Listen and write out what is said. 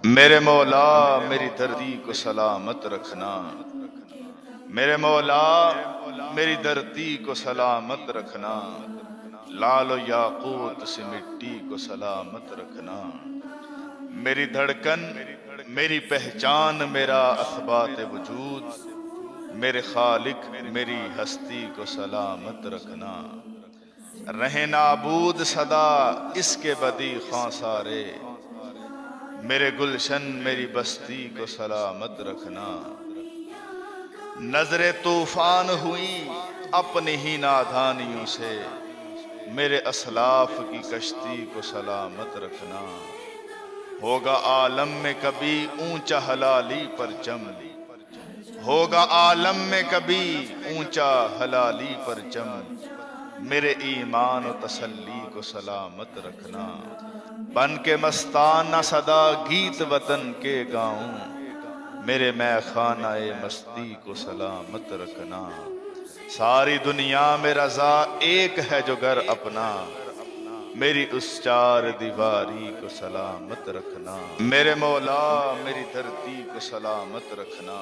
میرے مولا میری دردی کو سلامت رکھنا، میرے مولا میری دردی کو سلامت رکھنا، لال و یاقوت سے مٹی کو سلامت رکھنا، میری دھڑکن میری پہچان میرا اثبات وجود، میرے خالق میری ہستی کو سلامت رکھنا، رہے نابود صدا اس کے بدی خواں سارے، میرے گلشن میری بستی کو سلامت رکھنا، نظر طوفان ہوئی اپنی ہی نادانیوں سے، میرے اسلاف کی کشتی کو سلامت رکھنا، ہوگا عالم میں کبھی اونچا حلالی پرچم، ہوگا عالم میں کبھی اونچا حلالی پرچم، میرے ایمان و تسلی کو سلامت رکھنا، بن کے مستانہ صدا گیت وطن کے گاؤں، میرے میں خانہ مستی کو سلامت رکھنا، ساری دنیا میں رضا ایک ہے جو گھر اپنا، میری اس چار دیواری کو سلامت رکھنا، میرے مولا میری دھرتی کو سلامت رکھنا،